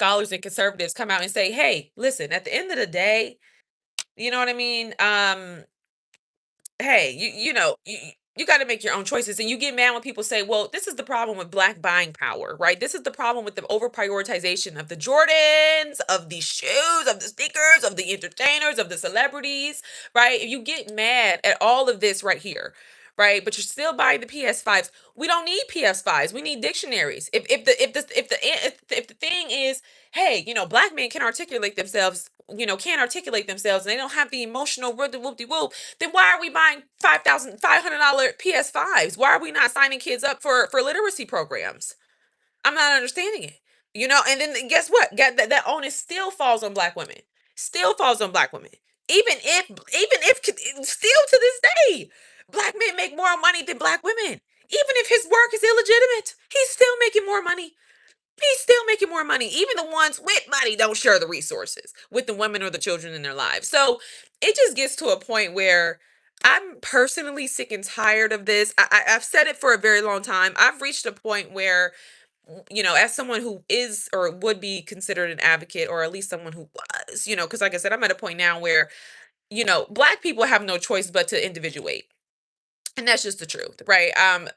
scholars and conservatives come out and say, hey, listen, at the end of the day, you know what I mean? Hey, you got to make your own choices. And you get mad when people say, well, this is the problem with black buying power, right? This is the problem with the over prioritization of the Jordans, of the shoes, of the sneakers, of the entertainers, of the celebrities, right? If you get mad at all of this right here, right, but you're still buying the PS5s, we don't need PS5s, we need dictionaries. If the thing is, hey, black men can articulate themselves, can't articulate themselves, and they don't have the emotional whoop de whoop de whoop, then why are we buying $500 PS5s? Why are we not signing kids up for literacy programs? I'm not understanding it. And then guess what? That onus still falls on black women. Still falls on black women. Even if still to this day, black men make more money than black women. Even if his work is illegitimate, he's still making more money. He's still making more money. Even the ones with money don't share the resources with the women or the children in their lives. So it just gets to a point where I'm personally sick and tired of this. I've said it for a very long time. I've reached a point where, as someone who is or would be considered an advocate, or at least someone who was, because like I said, I'm at a point now where, black people have no choice but to individuate. And that's just the truth, right?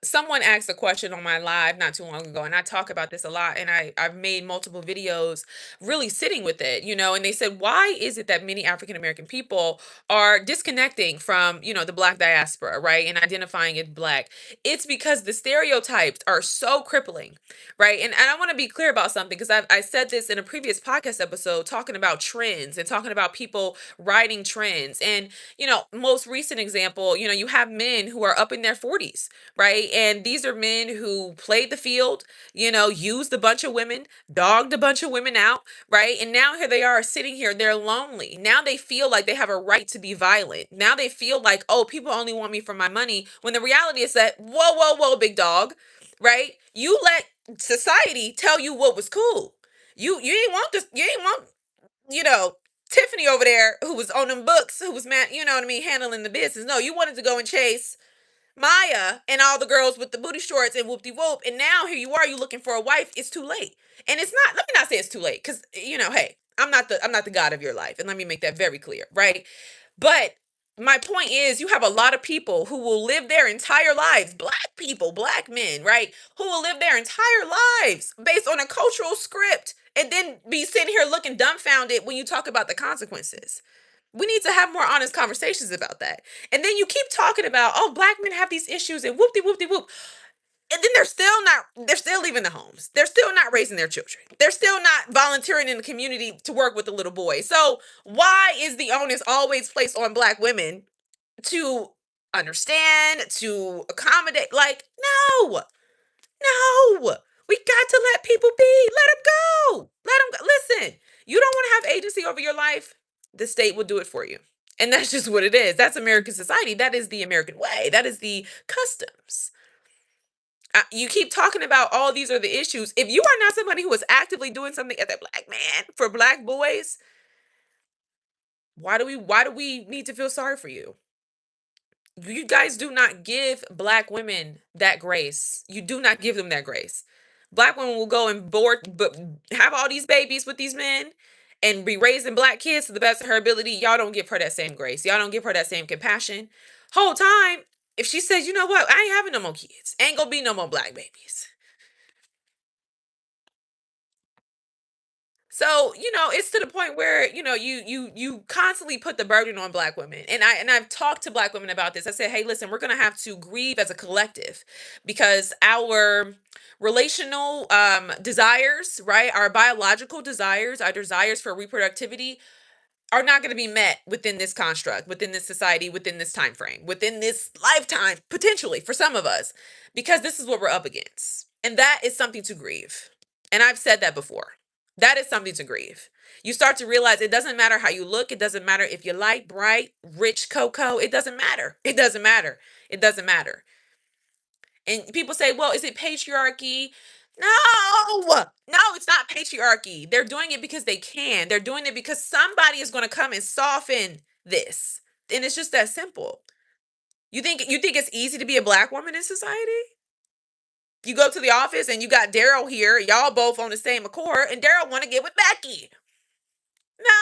Someone asked a question on my live not too long ago, and I talk about this a lot, and I've made multiple videos really sitting with it, and they said, why is it that many African American people are disconnecting from, the black diaspora, right? And identifying as black? It's because the stereotypes are so crippling, right? And I want to be clear about something, because I said this in a previous podcast episode talking about trends and talking about people riding trends. And most recent example, you have men who are up in their 40s, right? And these are men who played the field, used a bunch of women, dogged a bunch of women out, right? And now here they are sitting here, they're lonely. Now they feel like they have a right to be violent. Now they feel like, oh, people only want me for my money. When the reality is that, whoa, whoa, whoa, big dog, right? You let society tell you what was cool. You ain't want this, you ain't want, you know, Tiffany over there who was on them books, who was mad, you know what I mean, handling the business. No, you wanted to go and chase Maya and all the girls with the booty shorts and whoop de whoop. And now here you are, you looking for a wife. It's too late. And it's not, let me not say it's too late, because hey, I'm not the God of your life. And let me make that very clear, right? But my point is, you have a lot of people who will live their entire lives, black people, black men, right? Who will live their entire lives based on a cultural script, and then be sitting here looking dumbfounded when you talk about the consequences. We need to have more honest conversations about that. And then you keep talking about, oh, black men have these issues and whoop de whoop de whoop. And then they're still leaving the homes. They're still not raising their children. They're still not volunteering in the community to work with the little boys. So why is the onus always placed on black women to understand, to accommodate? Like, no, no. We got to let people be. Let them go. Let them go. Listen, you don't want to have agency over your life? The state will do it for you. And that's just what it is. That's American society. That is the American way. That is the customs. You keep talking about all these are the issues. If you are not somebody who is actively doing something as a black man for black boys, why do we need to feel sorry for you? You guys do not give black women that grace. You do not give them that grace. Black women will go and but have all these babies with these men and be raising black kids to the best of her ability. Y'all don't give her that same grace. Y'all don't give her that same compassion. Whole time, if she says, you know what, I ain't having no more kids. Ain't gonna be no more black babies. So, it's to the point where, you constantly put the burden on black women. And I've talked to black women about this. I said, "Hey, listen, we're going to have to grieve as a collective, because our relational desires, right? Our biological desires, our desires for reproductivity are not going to be met within this construct, within this society, within this time frame, within this lifetime, potentially for some of us, because this is what we're up against. And that is something to grieve. And I've said that before. That is something to grieve. You start to realize it doesn't matter how you look. It doesn't matter if you're light, bright, rich, cocoa. It doesn't matter. It doesn't matter. It doesn't matter. And people say, well, is it patriarchy? No, no, it's not patriarchy. They're doing it because they can. They're doing it because somebody is going to come and soften this. And it's just that simple. You think it's easy to be a black woman in society? You go to the office and you got Daryl here, y'all both on the same accord, and Daryl want to get with Becky.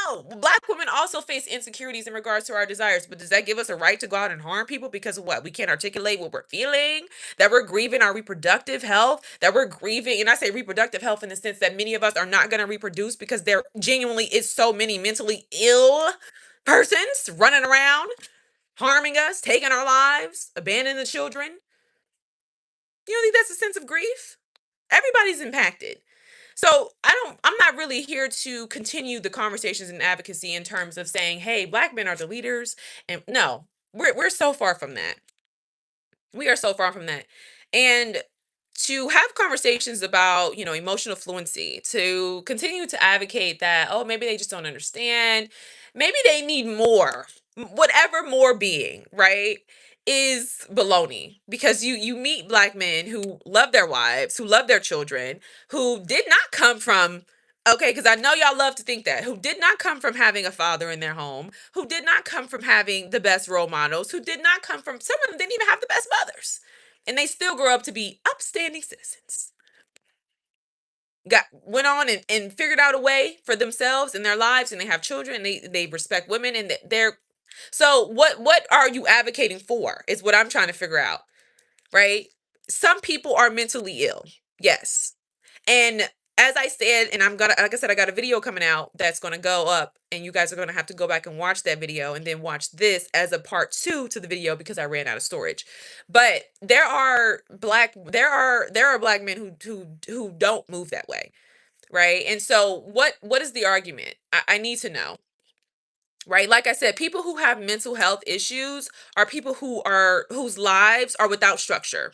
No, black women also face insecurities in regards to our desires, but does that give us a right to go out and harm people because of what? We can't articulate what we're feeling, that we're grieving our reproductive health, that we're grieving, and I say reproductive health in the sense that many of us are not going to reproduce because there genuinely is so many mentally ill persons running around, harming us, taking our lives, abandoning the children. You don't think that's a sense of grief? Everybody's impacted. So I'm not really here to continue the conversations and advocacy in terms of saying, hey, black men are the leaders. And no, we're so far from that. We are so far from that. And to have conversations about, emotional fluency, to continue to advocate that, oh, maybe they just don't understand. Maybe they need more, whatever more being, right? Is baloney because you meet black men who love their wives, who love their children, who did not come from okay, because I know y'all love to think that, who did not come from having a father in their home, who did not come from having the best role models, who did not come from some of them didn't even have the best mothers. And they still grow up to be upstanding citizens. Got went on and figured out a way for themselves and their lives, and they have children, and they respect women, and they're so what are you advocating for is what I'm trying to figure out, right? Some people are mentally ill. Yes. And as I said, and I'm gonna, like I said, I got a video coming out that's gonna go up, and you guys are gonna have to go back and watch that video, and then watch this as a part two to the video because I ran out of storage. But there are black men who don't move that way, right? And so what is the argument? I need to know, right? Like I said, people who have mental health issues are people whose lives are without structure.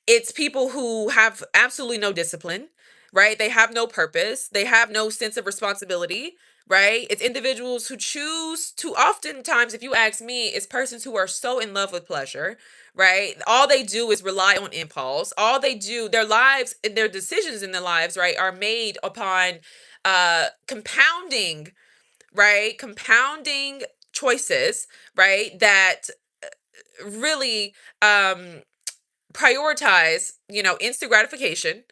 It's people who have absolutely no discipline, right? They have no purpose, they have no sense of responsibility, right? It's individuals who choose to, oftentimes, if you ask me, it's persons who are so in love with pleasure, right? All they do is rely on impulse. All they do, their lives and their decisions in their lives, right, are made upon compounding, right? Compounding choices, right? That really prioritize, instant gratification,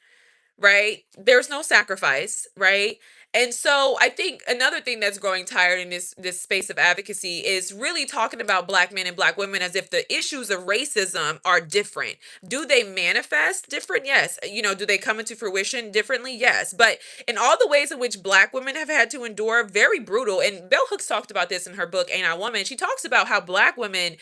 right? There's no sacrifice, right? And so I think another thing that's growing tired in this space of advocacy is really talking about black men and black women as if the issues of racism are different. Do they manifest different? Yes. Do they come into fruition differently? Yes. But in all the ways in which black women have had to endure, very brutal. And Bell Hooks talked about this in her book Ain't I Woman. She talks about how black men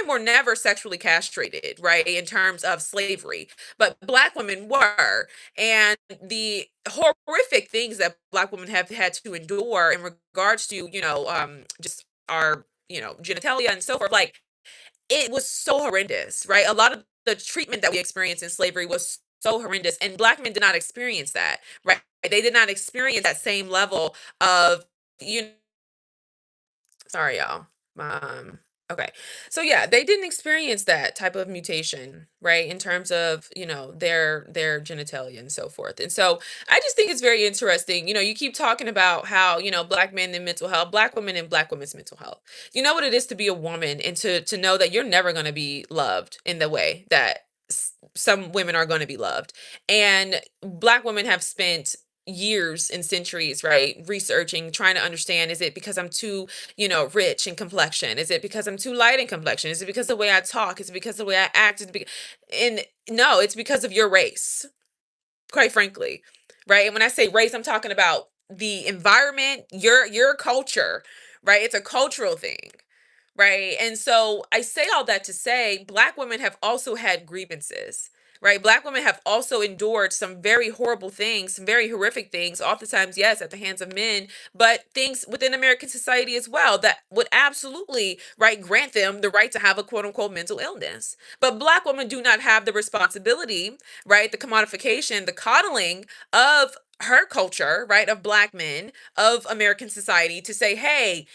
were never sexually castrated, right? In terms of slavery, but black women were, and the horrific things that black women have had to endure in regards to, just our, genitalia and so forth, like it was so horrendous, right? A lot of the treatment that we experienced in slavery was so horrendous, and black men did not experience that, right? They did not experience that same level of, you sorry, y'all. Okay. So yeah, they didn't experience that type of mutation, right? In terms of, their genitalia and so forth. And so I just think it's very interesting. You keep talking about how, black men and mental health, black women and black women's mental health. You know what it is to be a woman and to know that you're never going to be loved in the way that some women are going to be loved. And black women have spent years and centuries, right, researching, trying to understand, is it because I'm too, rich in complexion? Is it because I'm too light in complexion? Is it because of the way I talk? Is it because of the way I act? And no, it's because of your race, quite frankly, right? And when I say race, I'm talking about the environment, your culture, right? It's a cultural thing, right? And so I say all that to say black women have also had grievances, right? Black women have also endured some very horrible things, some very horrific things, oftentimes, yes, at the hands of men, but things within American society as well that would absolutely, right, grant them the right to have a quote unquote mental illness. But black women do not have the responsibility, right? The commodification, the coddling of her culture, right, of black men, of American society to say, hey,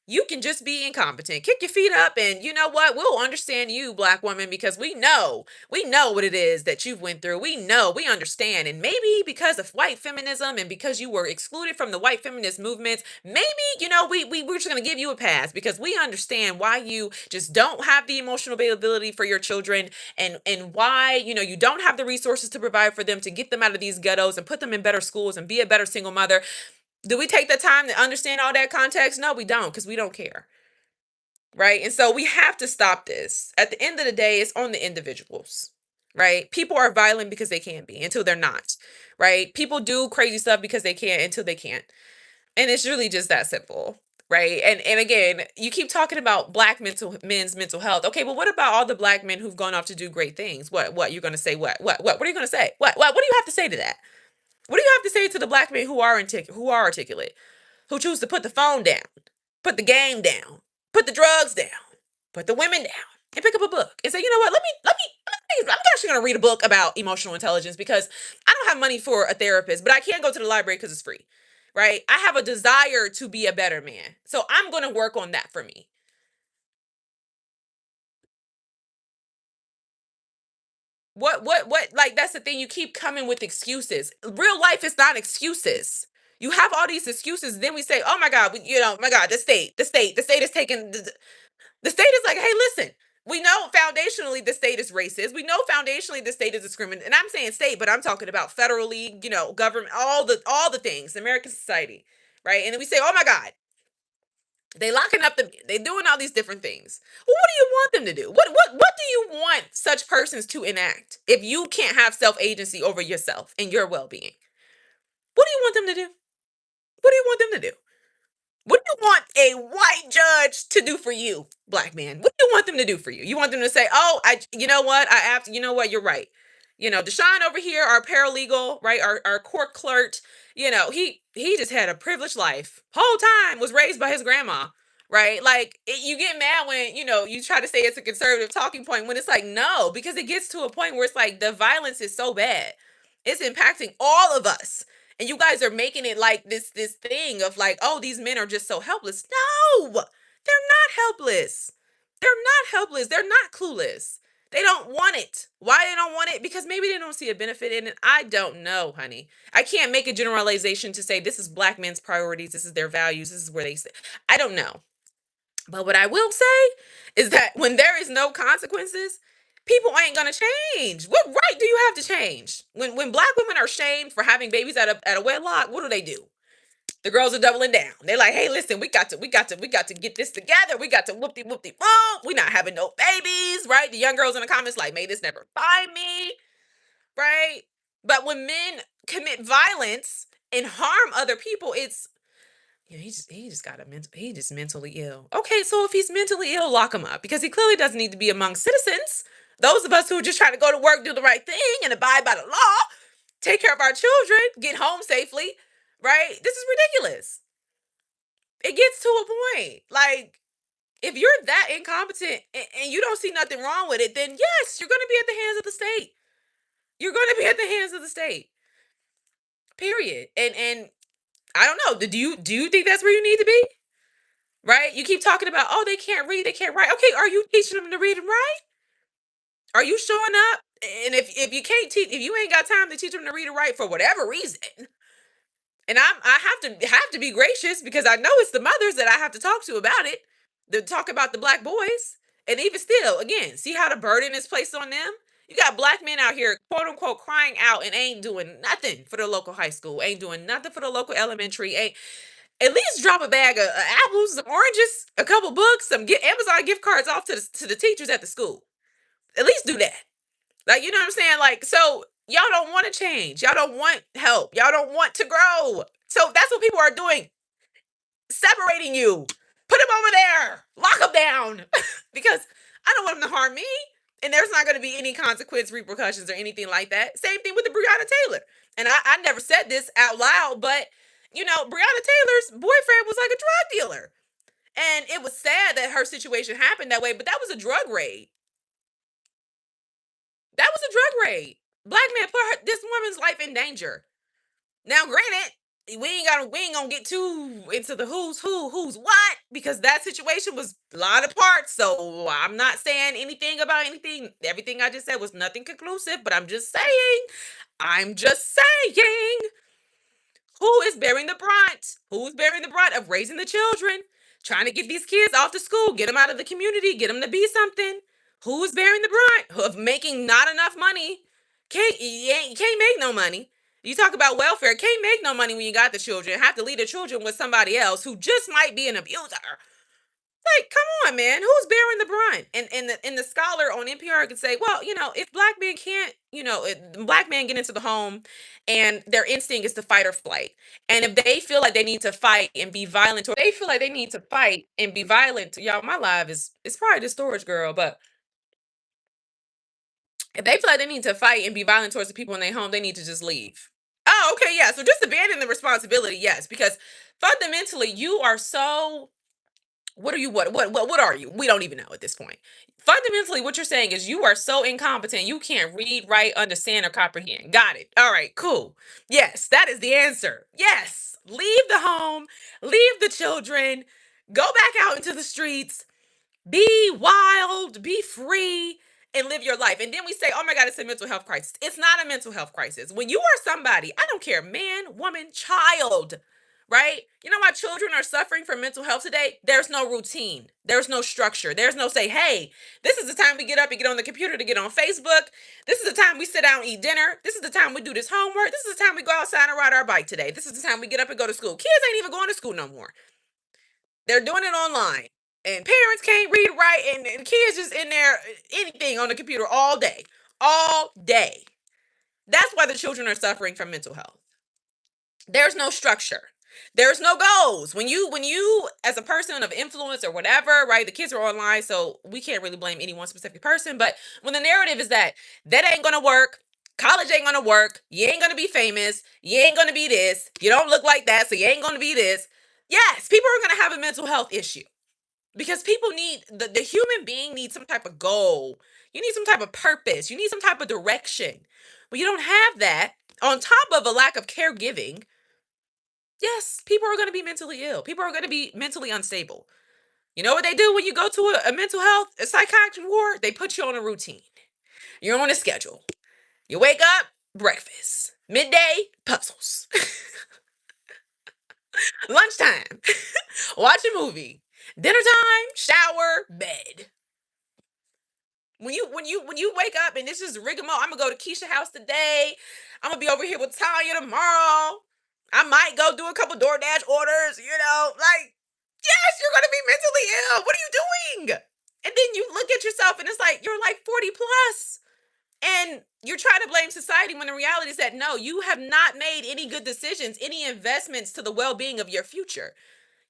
You can just be incompetent. Kick your feet up, and you know what? We'll understand you, black woman, because we know what it is that you've went through. We know, we understand. And maybe because of white feminism and because you were excluded from the white feminist movements, maybe, we're just gonna give you a pass because we understand why you just don't have the emotional availability for your children, and why, you don't have the resources to provide for them to get them out of these ghettos and put them in better schools and be a better single mother. Do we take the time to understand all that context? No, we don't, because we don't care. Right. And so we have to stop this. At the end of the day, it's on the individuals. Right. People are violent because they can be until they're not. Right. People do crazy stuff because they can until they can't. And it's really just that simple. Right. And again, you keep talking about men's mental health. Okay, but what about all the black men who've gone off to do great things? What you're gonna say? What are you gonna say? What do you have to say to that? What do you have to say to the black men who are articulate, who choose to put the phone down, put the game down, put the drugs down, put the women down, and pick up a book and say, you know what? I'm actually going to read a book about emotional intelligence because I don't have money for a therapist, but I can go to the library because it's free, right? I have a desire to be a better man, so I'm going to work on that for me. What? Like, that's the thing. You keep coming with excuses. Real life is not excuses. You have all these excuses. Then we say, oh my God, my God, the state is taking the state is like, hey, listen, we know foundationally the state is racist. We know foundationally the state is discriminatory. And I'm saying state, but I'm talking about federally, government, all the things, American society, right? And then we say, oh my God, they locking up they doing all these different things. Well, what do you want them to do? What do you want such persons to enact if you can't have self agency over yourself and your well being? What do you want them to do? What do you want them to do? What do you want a white judge to do for you, black man? What do you want them to do for you? You want them to say, "Oh, you know what? I have to, you know what? You're right." Deshaun over here, our paralegal, right? Our court clerk, he just had a privileged life. Whole time was raised by his grandma, right? Like, you get mad when, you try to say it's a conservative talking point when it's like, no, because it gets to a point where it's like the violence is so bad. It's impacting all of us, and you guys are making it like this thing of like, oh, these men are just so helpless. No, they're not helpless. They're not helpless. They're not clueless. They don't want it. Why they don't want it? Because maybe they don't see a benefit in it. I don't know, honey. I can't make a generalization to say this is black men's priorities, this is their values, this is where they say. I don't know. But what I will say is that when there is no consequences, people ain't gonna change. What right do you have to change? When black women are shamed for having babies at a wedlock, what do? The girls are doubling down. They're like, hey, listen, we got to get this together. We got to whoop de whoop de whoop. We're not having no babies, right? The young girls in the comments like, may this never find me, right? But when men commit violence and harm other people, it's he just got a mental he just mentally ill. Okay, so if he's mentally ill, lock him up because he clearly doesn't need to be among citizens. Those of us who are just trying to go to work, do the right thing, and abide by the law, take care of our children, get home safely, right? This is ridiculous. It gets to a point. Like, if you're that incompetent and you don't see nothing wrong with it, then yes, you're gonna be at the hands of the state. You're gonna be at the hands of the state. Period. And I don't know. Do you think that's where you need to be? Right? You keep talking about, oh, they can't read, they can't write. Okay, are you teaching them to read and write? Are you showing up? And if you can't teach, if you ain't got time to teach them to read and write for whatever reason, and I have to be gracious because I know it's the mothers that I have to talk to about it, to talk about the black boys. And even still, again, see how the burden is placed on them? You got black men out here, quote unquote, crying out and ain't doing nothing for the local high school, ain't doing nothing for the local elementary, ain't at least drop a bag of apples, some oranges, a couple books, some get Amazon gift cards off to the teachers at the school. At least do that. Like, you know what I'm saying? Like, so y'all don't want to change. Y'all don't want help. Y'all don't want to grow. So that's what people are doing. Separating you. Put them over there. Lock them down. Because I don't want them to harm me. And there's not going to be any consequence, repercussions, or anything like that. Same thing with the Breonna Taylor. And I never said this out loud, but Breonna Taylor's boyfriend was like a drug dealer. And it was sad that her situation happened that way, but that was a drug raid. That was a drug raid. Black man put this woman's life in danger. Now, granted, we ain't gonna get too into the who's who, who's what, because that situation was a lot of parts. So I'm not saying anything about anything. Everything I just said was nothing conclusive, but I'm just saying who is bearing the brunt? Who's bearing the brunt of raising the children? Trying to get these kids off to school, get them out of the community, get them to be something. Who's bearing the brunt of making not enough money? You can't make no money. You talk about welfare, can't make no money when you got the children. Have to leave the children with somebody else who just might be an abuser. Like, come on, man. Who's bearing the brunt? And the scholar on NPR could say, well, if black men can't, if black men get into the home and their instinct is to fight or flight. And if they feel like they need to fight and be violent, or they feel like they need to fight and be violent, y'all, my life is it's probably the storage girl, but if they feel like they need to fight and be violent towards the people in their home, they need to just leave. Oh, okay, yeah. So just abandon the responsibility, yes, because fundamentally you are so what are you? What are you? We don't even know at this point. Fundamentally, what you're saying is you are so incompetent you can't read, write, understand, or comprehend. Got it. All right, cool. Yes, that is the answer. Yes. Leave the home, leave the children, go back out into the streets, be wild, be free, and live your life. And then we say, oh my God, it's a mental health crisis. It's not a mental health crisis. When you are somebody, I don't care, man, woman, child, right? You know why children are suffering from mental health today? There's no routine. There's no structure. There's no say, hey, this is the time we get up and get on the computer to get on Facebook. This is the time we sit down and eat dinner. This is the time we do this homework. This is the time we go outside and ride our bike today. This is the time we get up and go to school. Kids ain't even going to school no more. They're doing it online. And parents can't read, write, and kids just in there, anything on the computer all day. All day. That's why the children are suffering from mental health. There's no structure. There's no goals. When you as a person of influence or whatever, right? The kids are online, so we can't really blame any one specific person. But when the narrative is that ain't gonna work, college ain't gonna work, you ain't gonna be famous, you ain't gonna be this, you don't look like that, so you ain't gonna be this. Yes, people are gonna have a mental health issue because people need the human being needs some type of goal. You need some type of purpose. You need some type of direction. But you don't have that on top of a lack of caregiving. Yes, people are going to be mentally ill. People are going to be mentally unstable. You know what they do when you go to a mental health, a psychiatric ward? They put you on a routine. You're on a schedule. You wake up, breakfast. Midday, puzzles. Lunchtime, watch a movie. Dinner time, shower, bed. When you wake up and this is rigmarole, I'm gonna go to Keisha's house today. I'm gonna be over here with Tanya tomorrow. I might go do a couple DoorDash orders, like, yes, you're gonna be mentally ill. What are you doing? And then you look at yourself and it's like you're like 40 plus. And you're trying to blame society when the reality is that no, you have not made any good decisions, any investments to the well-being of your future.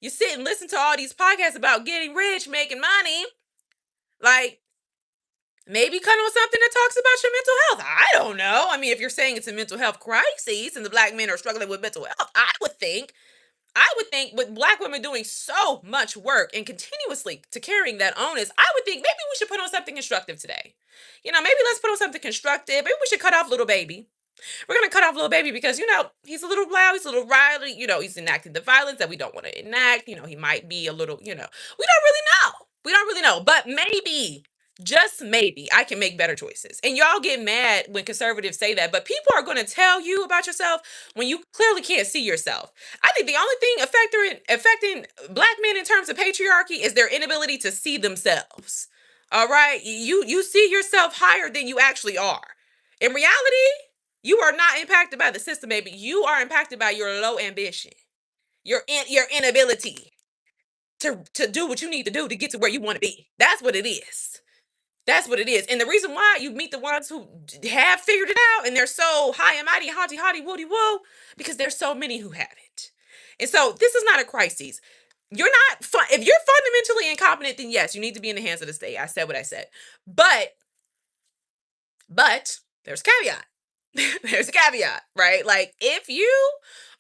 You sit and listen to all these podcasts about getting rich, making money. Like, maybe cut on something that talks about your mental health. I don't know. I mean, if you're saying it's a mental health crisis and the black men are struggling with mental health, I would think with black women doing so much work and continuously to carrying that onus, I would think maybe we should put on something constructive today. Maybe let's put on something constructive. Maybe we should cut off little baby. We're gonna cut off little baby because he's a little loud, he's a little riley. He's enacting the violence that we don't want to enact. He might be a little. We don't really know. We don't really know, but maybe. Just maybe I can make better choices. And y'all get mad when conservatives say that, but people are going to tell you about yourself when you clearly can't see yourself. I think the only thing affecting black men in terms of patriarchy is their inability to see themselves. All right, you see yourself higher than you actually are. In reality, you are not impacted by the system, baby. You are impacted by your low ambition, your inability to do what you need to do to get to where you want to be. That's what it is. That's what it is. And the reason why you meet the ones who have figured it out and they're so high and mighty, hotty, hotty, woody, woo, because there's so many who haven't. And so this is not a crisis. You're not if you're fundamentally incompetent, then yes, you need to be in the hands of the state. I said what I said. But there's a caveat. There's a caveat, right? Like if you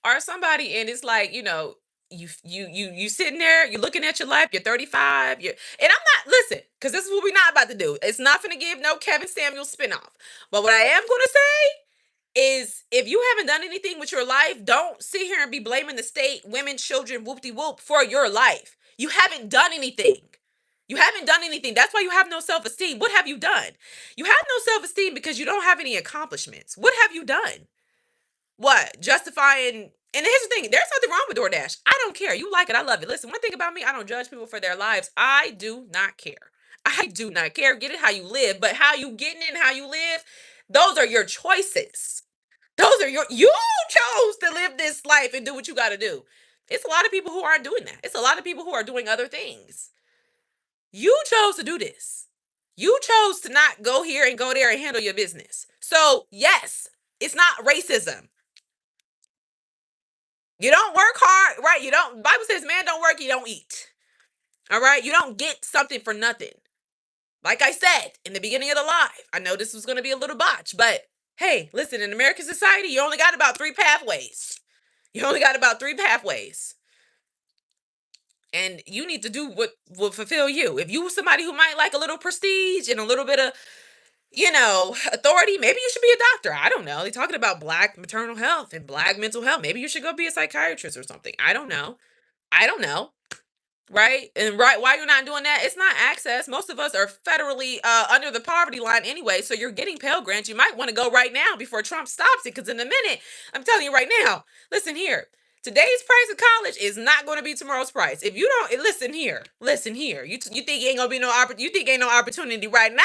are somebody and it's like, you sitting there, you're looking at your life, you're 35, and I'm not listen, because this is what we're not about to do. It's not gonna give no Kevin Samuels spinoff. But what I am gonna say is if you haven't done anything with your life, don't sit here and be blaming the state, women, children, whoop de whoop for your life. You haven't done anything. You haven't done anything. That's why you have no self-esteem. What have you done? You have no self-esteem because you don't have any accomplishments. What have you done? What? Justifying. And here's the thing, there's nothing wrong with DoorDash. I don't care. You like it. I love it. Listen, one thing about me, I don't judge people for their lives. I do not care. I do not care. Get it how you live, but how you getting it and how you live, those are your choices. Those are you chose to live this life and do what you got to do. It's a lot of people who aren't doing that. It's a lot of people who are doing other things. You chose to do this. You chose to not go here and go there and handle your business. So, yes, it's not racism. You don't work hard, right? You don't, Bible says, man don't work, you don't eat. All right? You don't get something for nothing. Like I said in the beginning of the live, I know this was going to be a little botch, but hey, listen, in American society, you only got about 3 pathways. You only got about 3 pathways. And you need to do what will fulfill you. If you somebody who might like a little prestige and a little bit of, authority, maybe you should be a doctor. I don't know. They're talking about black maternal health and black mental health. Maybe you should go be a psychiatrist or something. I don't know. I don't know. Right? And right, why you're not doing that? It's not access. Most of us are federally under the poverty line anyway. So you're getting Pell Grants. You might want to go right now before Trump stops it. Because in a minute, I'm telling you right now, listen here. Today's price of college is not going to be tomorrow's price. If you don't listen here. You think ain't gonna be no you think ain't no opportunity right now?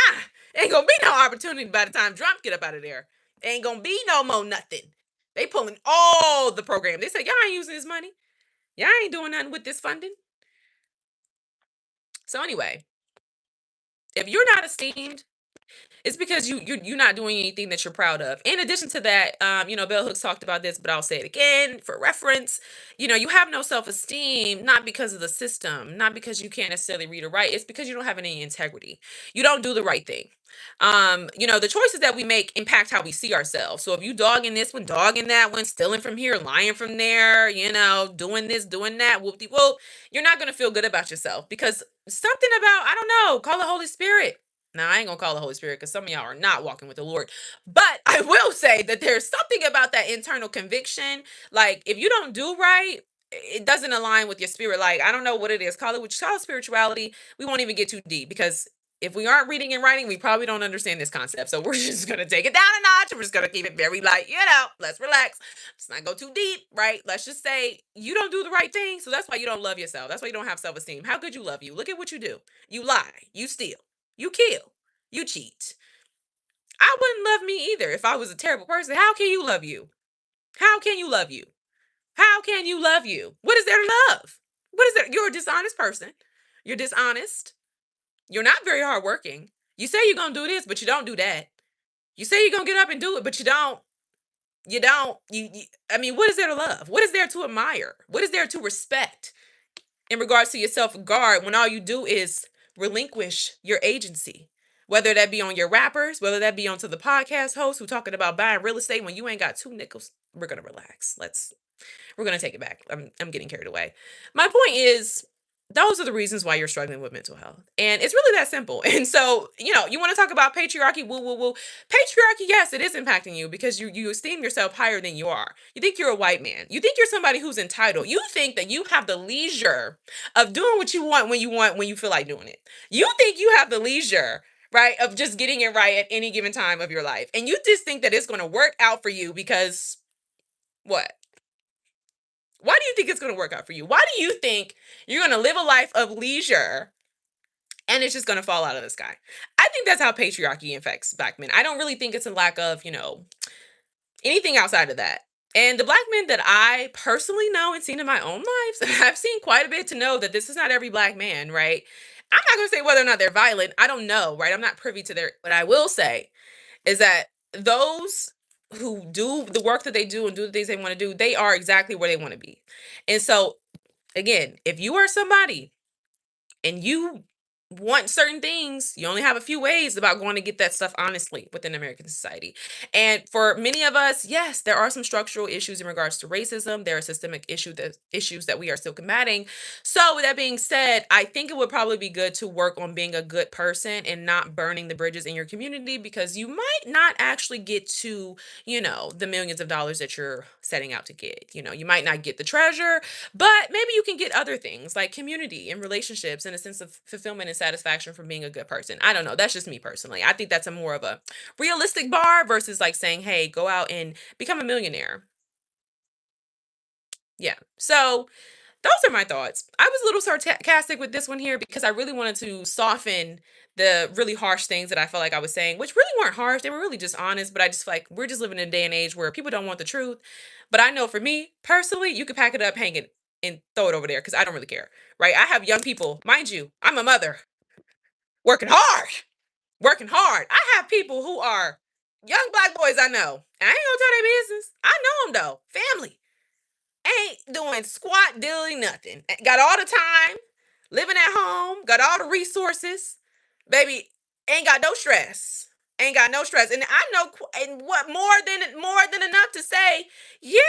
Ain't gonna be no opportunity by the time Trump get up out of there. Ain't gonna be no more nothing. They pulling all the program. They say y'all ain't using this money. Y'all ain't doing nothing with this funding. So anyway, if you're not esteemed, it's because you're not doing anything that you're proud of. In addition to that, Bell Hooks talked about this, but I'll say it again for reference. You have no self-esteem, not because of the system, not because you can't necessarily read or write. It's because you don't have any integrity. You don't do the right thing. The choices that we make impact how we see ourselves. So if you dogging this one, dogging that one, stealing from here, lying from there, doing this, doing that, whoop de whoop, you're not gonna feel good about yourself because something about, I don't know, call the Holy Spirit. Now, I ain't gonna call the Holy Spirit because some of y'all are not walking with the Lord. But I will say that there's something about that internal conviction. Like, if you don't do right, it doesn't align with your spirit. Like, I don't know what it is. Call it spirituality. We won't even get too deep because if we aren't reading and writing, we probably don't understand this concept. So we're just gonna take it down a notch. We're just gonna keep it very light, let's relax. Let's not go too deep, right? Let's just say you don't do the right thing. So that's why you don't love yourself. That's why you don't have self-esteem. How could you love you? Look at what you do. You lie, you steal, you kill, you cheat. I wouldn't love me either if I was a terrible person. How can you love you? How can you love you? How can you love you? What is there to love? What is there? You're a dishonest person. You're dishonest. You're not very hardworking. You say you're gonna do this, but you don't do that. You say you're gonna get up and do it, but you don't. You don't. I mean, what is there to love? What is there to admire? What is there to respect in regards to your self-regard when all you do is relinquish your agency? Whether that be on your rappers, whether that be onto the podcast hosts who talking about buying real estate when you ain't got 2 nickels. We're gonna relax. We're gonna take it back. I'm getting carried away. My point is, those are the reasons why you're struggling with mental health. And it's really that simple. And so, you want to talk about patriarchy, woo, woo, woo. Patriarchy, yes, it is impacting you because you esteem yourself higher than you are. You think you're a white man. You think you're somebody who's entitled. You think that you have the leisure of doing what you want, when you feel like doing it. You think you have the leisure, right, of just getting it right at any given time of your life. And you just think that it's going to work out for you because what? Why do you think it's going to work out for you? Why do you think you're going to live a life of leisure and it's just going to fall out of the sky? I think that's how patriarchy affects black men. I don't really think it's a lack of, anything outside of that. And the black men that I personally know and seen in my own lives, and I've seen quite a bit to know that this is not every black man, right? I'm not going to say whether or not they're violent. I don't know, right? I'm not privy to their, but I will say is that those who do the work that they do and do the things they want to do, they are exactly where they want to be. And so, again, if you are somebody and you want certain things, you only have a few ways about going to get that stuff honestly within American society. And for many of us, yes, there are some structural issues in regards to racism. There are systemic issues that we are still combating. So with that being said, I think it would probably be good to work on being a good person and not burning the bridges in your community, because you might not actually get to, the millions of dollars that you're setting out to get. You might not get the treasure, but maybe you can get other things like community and relationships and a sense of fulfillment and satisfaction from being a good person. I don't know. That's just me personally. I think that's a more of a realistic bar versus like saying, hey, go out and become a millionaire. Yeah. So those are my thoughts. I was a little sarcastic with this one here because I really wanted to soften the really harsh things that I felt like I was saying, which really weren't harsh. They were really just honest. But I just feel like we're just living in a day and age where people don't want the truth. But I know for me personally, you could pack it up, hang it, and throw it over there because I don't really care. Right? I have young people, mind you, I'm a mother working hard, working hard. I have people who are young black boys I know. I ain't gonna tell their business. I know them though. Family ain't doing squat dilly nothing. Got all the time, living at home, got all the resources, baby. Ain't got no stress. Ain't got no stress. And I know, and what more than enough to say, yeah,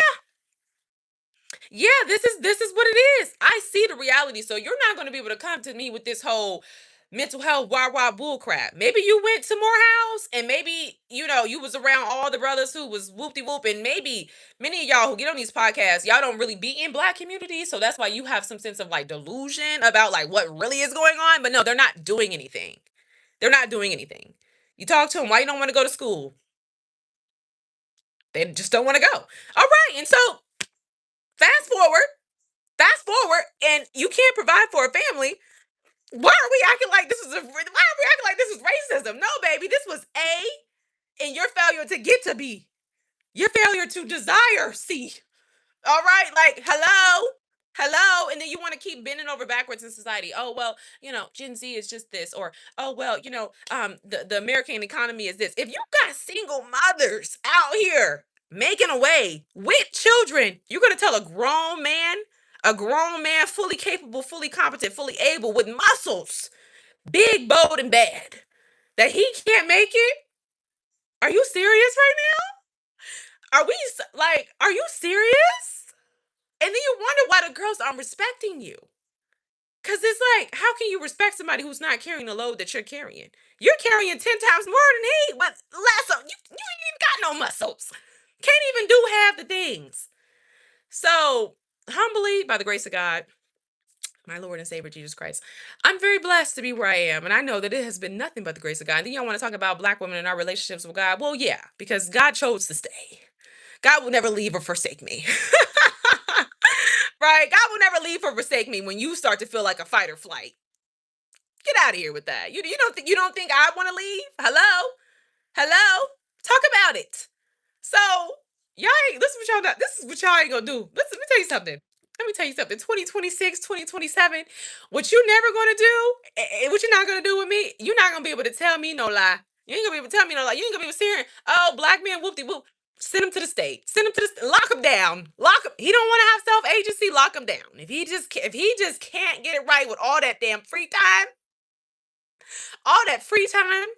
yeah, this is what it is. I see the reality. So you're not going to be able to come to me with this whole mental health wah bull crap. Maybe you went to Morehouse and maybe you was around all the brothers who was whoop de whoop, and maybe many of y'all who get on these podcasts, y'all don't really be in black communities, so that's why you have some sense of like delusion about like what really is going on. But no, they're not doing anything. They're not doing anything. You talk to them, why you don't want to go to school? They just don't want to go. All right, and so fast forward. Fast forward, and you can't provide for a family. Why are we acting like this is racism? No, baby, this was A, and your failure to get to B, your failure to desire C. All right, like hello, and then you want to keep bending over backwards in society. Oh well, Gen Z is just this, or oh well, the American economy is this. If you got single mothers out here making away with children, you're gonna tell a grown man, fully capable, fully competent, fully able, with muscles, big, bold, and bad, that he can't make it? Are you serious right now? Are you serious? And then you wonder why the girls aren't respecting you. Cause it's like, how can you respect somebody who's not carrying the load that you're carrying? You're carrying 10 times more than he, but less of you ain't even got no muscles. Can't even do half the things. So humbly, by the grace of God, my Lord and Savior Jesus Christ, I'm very blessed to be where I am. And I know that it has been nothing but the grace of God. And then y'all want to talk about black women and our relationships with God. Well, yeah, because God chose to stay. God will never leave or forsake me. Right? God will never leave or forsake me when you start to feel like a fight or flight. Get out of here with that. You don't think I want to leave? Hello? Hello? Talk about it. So y'all ain't this is what y'all ain't gonna do. Listen, let me tell you something. Let me tell you something. 2026, 2027. What you never gonna do, what you're not gonna do with me, you're not gonna be able to tell me no lie. You ain't gonna be able to tell me no lie. You ain't gonna be able to see her. Oh, black man, whoop de whoop. Send him to the state. Send him to the lock him down. Lock him. He don't want to have self agency. Lock him down. If he just can't get it right with all that damn free time, all that free time,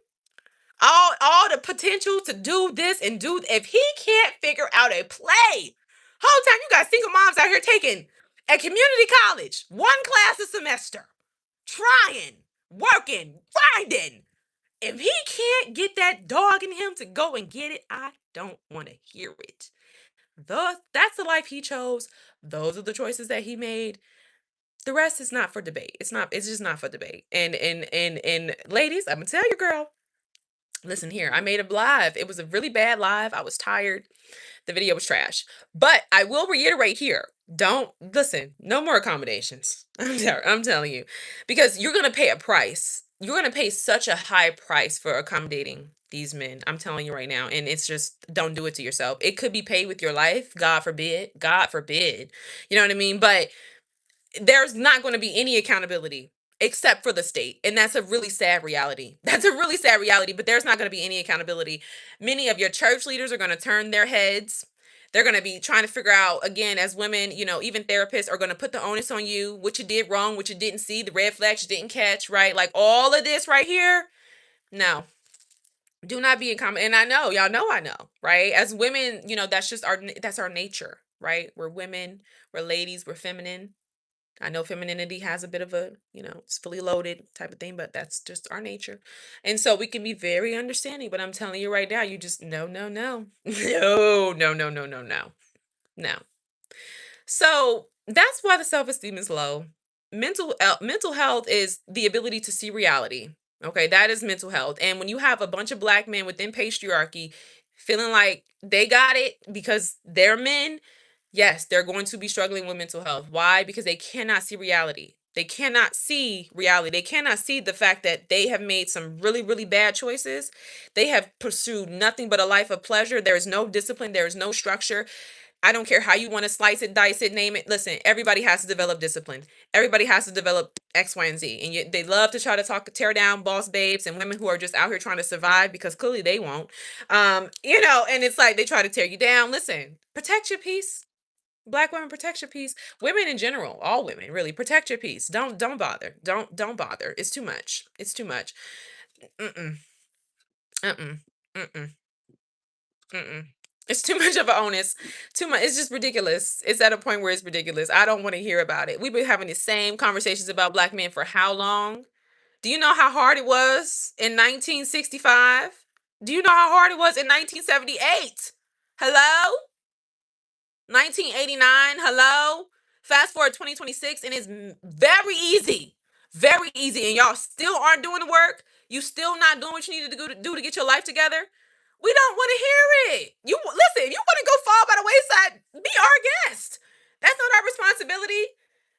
all the potential to do this and do, if he can't figure out a play, whole time you got single moms out here taking at community college one class a semester, trying, working, grinding. If he can't get that dog in him to go and get it, I don't want to hear it. That's the life he chose. Those are the choices that he made. The rest is not for debate. It's just not for debate. And ladies, I'm gonna tell you, girl, listen here, I made a live. It was a really bad live. I was tired. The video was trash. But I will reiterate here. Don't listen. No more accommodations. I'm telling you. Because you're going to pay a price. You're going to pay such a high price for accommodating these men. I'm telling you right now. And it's just, don't do it to yourself. It could be paid with your life. God forbid. God forbid. You know what I mean? But there's not going to be any accountability except for the state. And that's a really sad reality. That's a really sad reality, but there's not going to be any accountability. Many of your church leaders are going to turn their heads. They're going to be trying to figure out, again, as women, even therapists are going to put the onus on you, what you did wrong, what you didn't see, the red flags you didn't catch, right? Like all of this right here. No, do not be in common. And I know, y'all know, I know, right? As women, that's our nature, right? We're women, we're ladies, we're feminine. I know femininity has a bit of a, it's fully loaded type of thing, but that's just our nature. And so we can be very understanding, but I'm telling you right now, you just, no, no, no, no, no, no, no, no, no, no. So that's why the self-esteem is low. Mental health is the ability to see reality. Okay, that is mental health. And when you have a bunch of black men within patriarchy feeling like they got it because they're men, yes, they're going to be struggling with mental health. Why? Because they cannot see reality. They cannot see reality. They cannot see the fact that they have made some really, really bad choices. They have pursued nothing but a life of pleasure. There is no discipline. There is no structure. I don't care how you want to slice it, dice it, name it. Listen, everybody has to develop discipline. Everybody has to develop X, Y, and Z. And they love to try to tear down boss babes and women who are just out here trying to survive because clearly they won't. And it's like they try to tear you down. Listen, protect your peace. Black women, protect your peace. Women in general, all women, really, protect your peace. Don't bother. Don't bother. It's too much. It's too much. Mm-mm. Mm-mm. Mm-mm. Mm-mm. It's too much of an onus. Too much. It's just ridiculous. It's at a point where it's ridiculous. I don't want to hear about it. We've been having the same conversations about black men for how long? Do you know how hard it was in 1965? Do you know how hard it was in 1978? Hello? 1989, hello? Fast forward 2026 and it's very easy. Very easy. And y'all still aren't doing the work. You still not doing what you need to do to get your life together. We don't want to hear it. You listen, if you want to go fall by the wayside, be our guest. That's not our responsibility.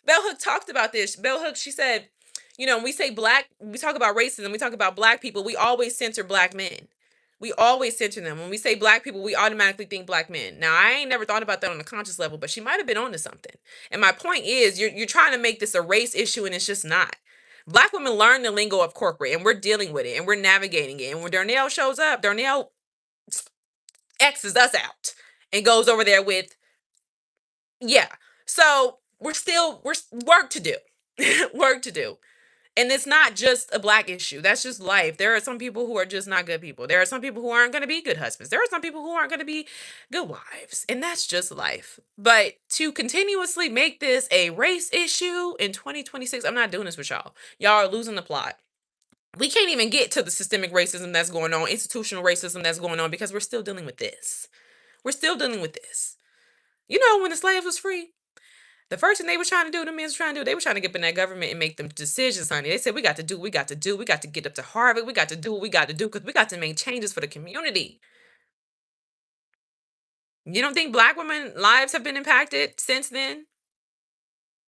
Bell Hook talked about this. Bell Hook, she said, when we say black, we talk about racism, we talk about black people, we always center black men. We always center them. When we say black people, we automatically think black men. Now, I ain't never thought about that on a conscious level, but she might have been onto something. And my point is, you're trying to make this a race issue, and it's just not. Black women learn the lingo of corporate, and we're dealing with it, and we're navigating it. And when Darnell shows up, Darnell X's us out and goes over there with, yeah. So we're work to do, work to do. And it's not just a black issue. That's just life. There are some people who are just not good people. There are some people who aren't going to be good husbands. There are some people who aren't going to be good wives. And that's just life. But to continuously make this a race issue in 2026, I'm not doing this with y'all. Y'all are losing the plot. We can't even get to the systemic racism that's going on, institutional racism that's going on, because we're still dealing with this. We're still dealing with this. When the slaves was free, the first thing they were trying to do, the men was trying to do, they were trying to get up in that government and make them decisions, honey. They said, we got to do, we got to do, we got to get up to Harvard, we got to do what we got to do because we got to make changes for the community. You don't think black women lives have been impacted since then?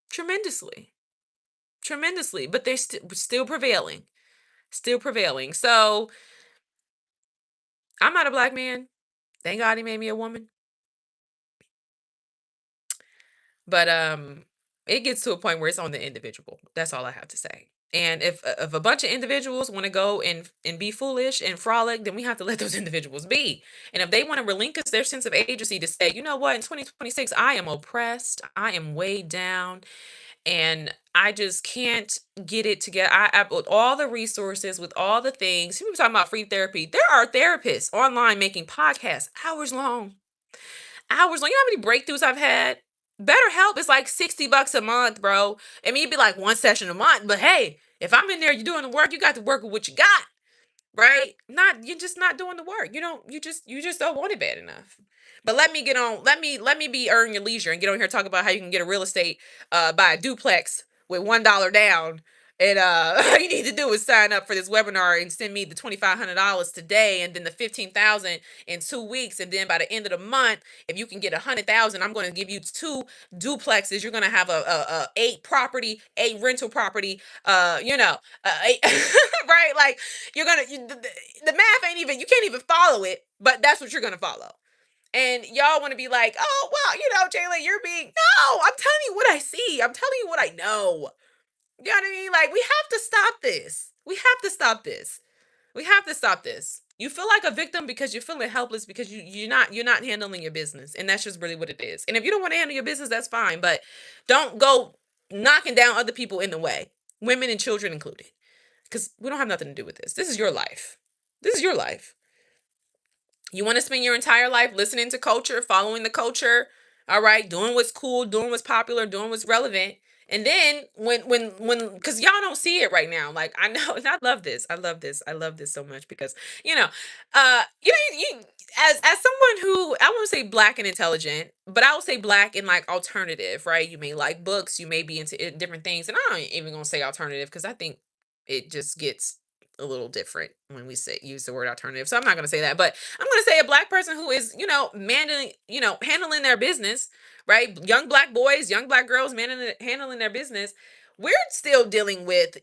Tremendously. Tremendously. But they're still prevailing. Still prevailing. So I'm not a black man. Thank God he made me a woman. But it gets to a point where it's on the individual. That's all I have to say. And if a bunch of individuals want to go and be foolish and frolic, then we have to let those individuals be. And if they want to relinquish their sense of agency to say, you know what, in 2026, I am oppressed, I am weighed down, and I just can't get it together. With all the resources, with all the things, people talking about free therapy. There are therapists online making podcasts hours long. Hours long. You know how many breakthroughs I've had? BetterHelp is like $60 a month, bro. I mean, it'd be like one session a month, but hey, if I'm in there, you're doing the work, you got to work with what you got, right? You're just not doing the work. You just don't want it bad enough. But let me be earn your leisure and get on here talk about how you can get a real estate, buy a duplex with $1 down. And all you need to do is sign up for this webinar and send me the $2,500 today, and then the $15,000 in 2 weeks, and then by the end of the month, if you can get 100,000, I'm going to give you 2 duplexes. You're going to have a 8 rental property. Right? Like the math ain't even, you can't even follow it, but that's what you're going to follow. And y'all want to be like, oh, well, Jayla, you're being, no, I'm telling you what I see. I'm telling you what I know. You know what I mean? Like, we have to stop this. We have to stop this. We have to stop this. You feel like a victim because you're feeling helpless because you're not handling your business, and that's just really what it is. And if you don't want to handle your business, that's fine, but don't go knocking down other people in the way, women and children included, because we don't have nothing to do with this. This is your life. This is your life. You want to spend your entire life listening to culture, following the culture, all right, doing what's cool, doing what's popular, doing what's relevant. And then when because y'all don't see it right now. Like I know, and I love this. I love this. I love this so much because you as someone who I won't say black and intelligent, but I will say black and like alternative, right? You may like books, you may be into different things, and I'm not even gonna say alternative because I think it just gets a little different when we say use the word alternative. So I'm not going to say that, but I'm going to say a black person who is, handling their business, right? Young black boys, young black girls handling their business. We're still dealing with,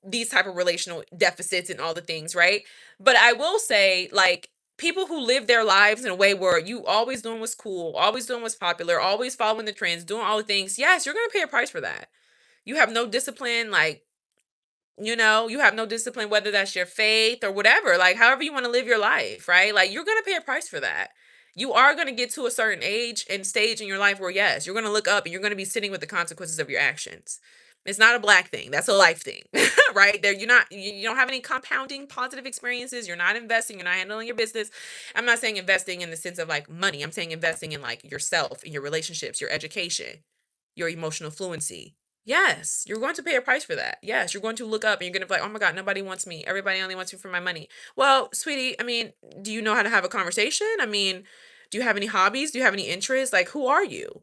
these type of relational deficits and all the things, right? But I will say like people who live their lives in a way where you always doing what's cool, always doing what's popular, always following the trends, doing all the things. Yes, you're going to pay a price for that. You have no discipline, like you have no discipline, whether that's your faith or whatever, like however you want to live your life, right? Like you're going to pay a price for that. You are going to get to a certain age and stage in your life where, yes, you're going to look up and you're going to be sitting with the consequences of your actions. It's not a black thing. That's a life thing, right? There, you don't have any compounding positive experiences. You're not investing. You're not handling your business. I'm not saying investing in the sense of like money. I'm saying investing in like yourself, in your relationships, your education, your emotional fluency. Yes, you're going to pay a price for that. Yes, you're going to look up and you're going to be like, oh my God, nobody wants me. Everybody only wants me for my money. Well, sweetie, I mean, do you know how to have a conversation? I mean, do you have any hobbies? Do you have any interests? Like, who are you?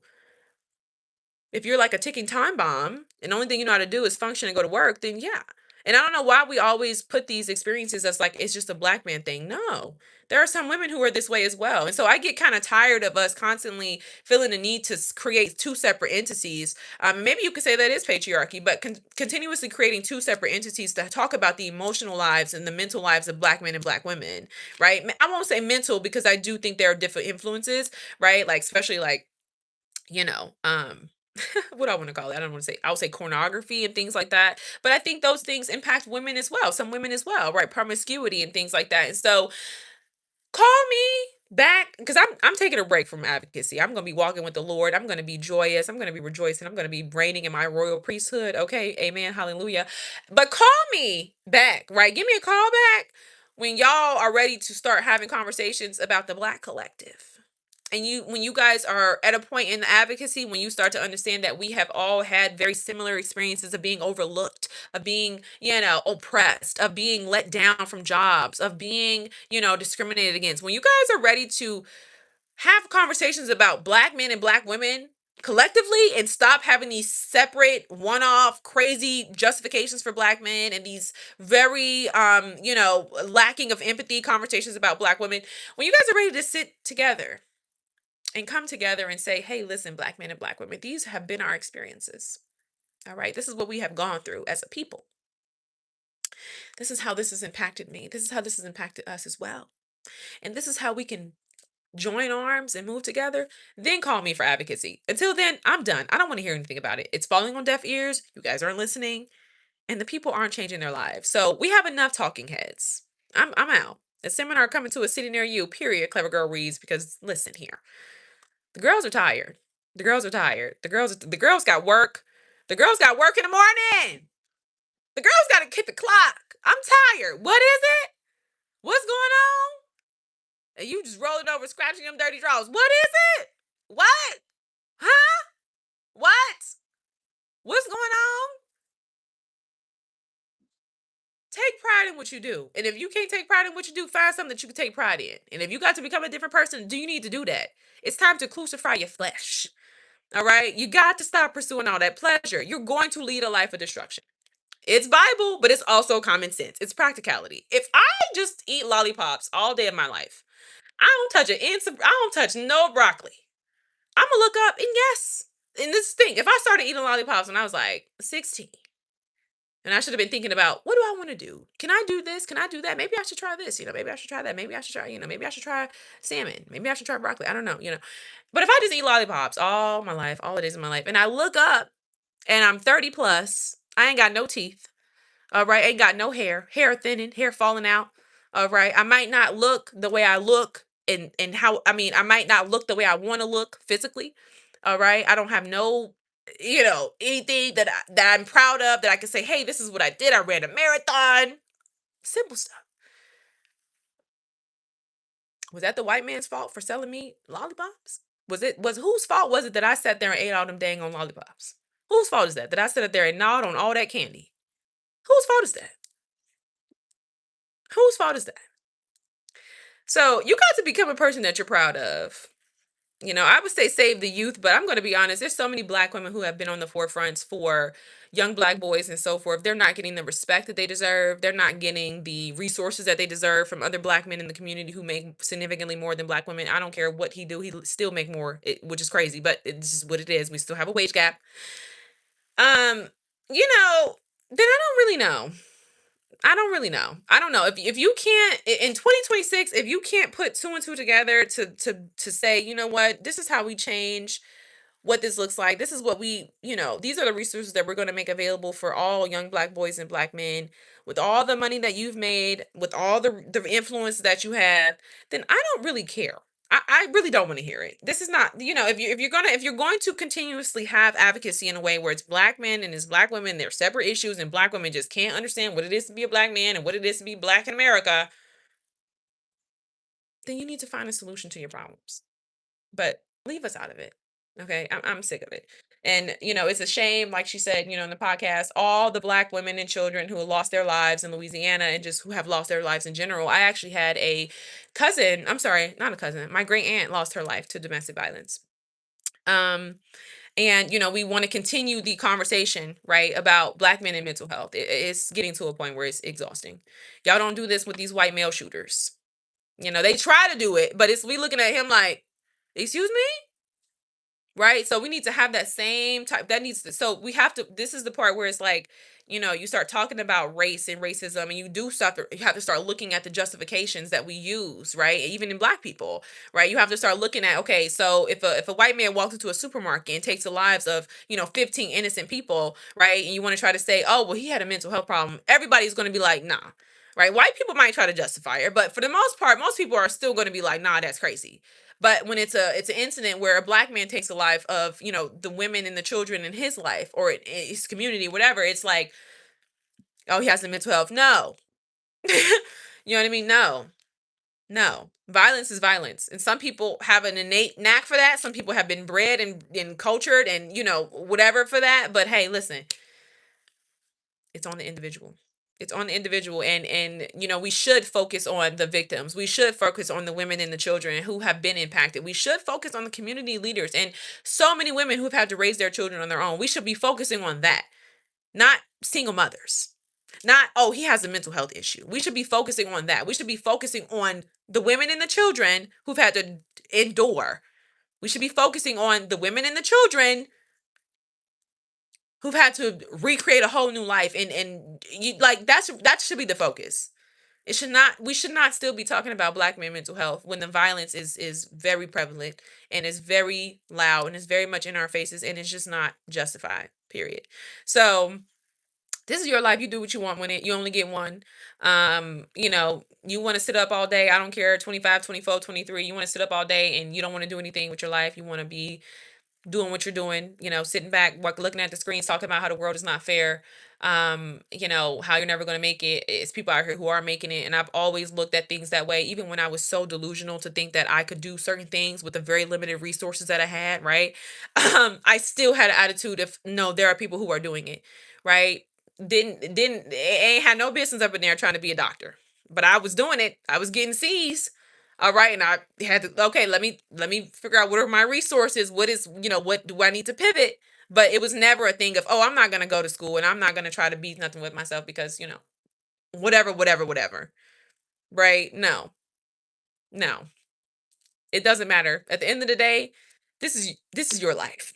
If you're like a ticking time bomb and the only thing you know how to do is function and go to work, then yeah. And I don't know why we always put these experiences as like it's just a black man thing. No, there are some women who are this way as well. And so I get kind of tired of us constantly feeling the need to create two separate entities. Maybe you could say that is patriarchy, but continuously creating two separate entities to talk about the emotional lives and the mental lives of black men and black women, right? I won't say mental because I do think there are different influences, right? Like, especially like, you know, um, what do I want to call it? I don't want to say, I'll say pornography and things like that. But I think those things impact women as well, some women as well, right? Promiscuity and things like that. And so call me back because I'm taking a break from advocacy. I'm gonna be walking with the Lord. I'm gonna be joyous. I'm gonna be rejoicing. I'm gonna be reigning in my royal priesthood. Okay, amen, hallelujah. But call me back, right? Give me a call back when y'all are ready to start having conversations about the black collective. And when you guys are at a point in the advocacy, when you start to understand that we have all had very similar experiences of being overlooked, of being, oppressed, of being let down from jobs, of being, discriminated against. When you guys are ready to have conversations about black men and black women collectively and stop having these separate one-off crazy justifications for black men and these very lacking of empathy conversations about black women, when you guys are ready to sit together and come together and say, hey, listen, black men and black women, these have been our experiences. All right. This is what we have gone through as a people. This is how this has impacted me. This is how this has impacted us as well. And this is how we can join arms and move together. Then call me for advocacy. Until then, I'm done. I don't want to hear anything about it. It's falling on deaf ears. You guys aren't listening. And the people aren't changing their lives. So we have enough talking heads. I'm out. A seminar coming to a city near you, period. Clever Girl reads, because listen here. The girls are tired. The girls are tired. The girls got work. The girls got work in the morning. The girls got to hit the clock. I'm tired. What is it? What's going on? And you just rolling over, scratching them dirty drawers. What is it? What? Huh? What? What's going on? Take pride in what you do. And if you can't take pride in what you do, find something that you can take pride in. And if you got to become a different person, do you need to do that? It's time to crucify your flesh. All right? You got to stop pursuing all that pleasure. You're going to lead a life of destruction. It's Bible, but it's also common sense. It's practicality. If I just eat lollipops all day of my life, I don't touch an inch I don't touch no broccoli. I'm gonna look up and yes. And this thing, if I started eating lollipops when I was like 16, and I should have been thinking about what do I want to do? Can I do this? Can I do that? Maybe I should try this. Maybe I should try that. Maybe I should try, maybe I should try salmon. Maybe I should try broccoli. I don't know. But if I just eat lollipops all my life, all the days of my life, and I look up and I'm 30 plus, I ain't got no teeth. All right, ain't got no hair, hair thinning, hair falling out. All right. I might not look the way I look and how I might not look the way I want to look physically. All right. I don't have no anything that I'm proud of that I can say, "Hey, this is what I did. I ran a marathon." Simple stuff. Was that the white man's fault for selling me lollipops? Was whose fault was it that I sat there and ate all them dang on lollipops? Whose fault is that? That I sat there and gnawed on all that candy? Whose fault is that? Whose fault is that? So you got to become a person that you're proud of. I would say save the youth, but I'm going to be honest. There's so many black women who have been on the forefronts for young black boys and so forth. They're not getting the respect that they deserve. They're not getting the resources that they deserve from other black men in the community who make significantly more than black women. I don't care what he do. He still make more, which is crazy, but it's just what it is. We still have a wage gap. Um, you know, then I don't really know. I don't really know. I don't know if you can't in 2026 if you can't put two and two together to say, you know what, this is how we change what this looks like. This is what these are the resources that we're going to make available for all young black boys and black men with all the money that you've made, with all the influence that you have, then I don't really care. I really don't want to hear it. This is not, if you're going to continuously have advocacy in a way where it's black men and it's black women, they're separate issues, and black women just can't understand what it is to be a black man and what it is to be black in America, then you need to find a solution to your problems. But leave us out of it. Okay. I'm sick of it. And, it's a shame, like she said, in the podcast, all the black women and children who have lost their lives in Louisiana and just who have lost their lives in general. I actually had a cousin, I'm sorry, not a cousin, my great aunt lost her life to domestic violence. Um, and, we want to continue the conversation, right, about black men and mental health. It's getting to a point where it's exhausting. Y'all don't do this with these white male shooters. They try to do it, but we looking at him like, excuse me? Right? So we need to have that same type that needs to so we have to this is the part where it's like, you start talking about race and racism and you have to start looking at the justifications that we use, right? Even in black people, right? You have to start looking at, okay, so if a white man walks into a supermarket and takes the lives of, 15 innocent people, right? And you want to try to say, "Oh, well, he had a mental health problem." Everybody's going to be like, "Nah." Right? White people might try to justify it, but for the most part, most people are still going to be like, "Nah, that's crazy." But when it's an incident where a black man takes the life of, the women and the children in his life or in his community, whatever, it's like, "Oh, he has some mental health." No. You know what I mean? No. No. Violence is violence. And some people have an innate knack for that. Some people have been bred and cultured and, whatever for that. But hey, listen, it's on the individual. It's on the individual, and we should focus on the victims. We should focus on the women and the children who have been impacted. We should focus on the community leaders and so many women who've had to raise their children on their own. We should be focusing on that, not single mothers. Not, "Oh, he has a mental health issue." We should be focusing on that. We should be focusing on the women and the children who've had to endure. We should be focusing on the women and the children who've had to recreate a whole new life, and you like that should be the focus. It should not We should not still be talking about black men mental health when the violence is very prevalent and is very loud and is very much in our faces, and it's just not justified, period. So this is your life. You do what you want with it. You only get one. You want to sit up all day. I don't care, 25, 24, 23. You want to sit up all day and you don't want to do anything with your life. You want to be doing what you're doing, sitting back, looking at the screens, talking about how the world is not fair, how you're never going to make it. It's people out here who are making it. And I've always looked at things that way, even when I was so delusional to think that I could do certain things with the very limited resources that I had, right? I still had an attitude of, no, there are people who are doing it, right? Didn't ain't had no business up in there trying to be a doctor, but I was doing it. I was getting C's. All right, and I had to, okay, let me figure out what are my resources. What do I need to pivot? But it was never a thing of, "Oh, I'm not gonna go to school and I'm not gonna try to be nothing with myself because, whatever, whatever, whatever." Right? No, no. It doesn't matter. At the end of the day, this is your life.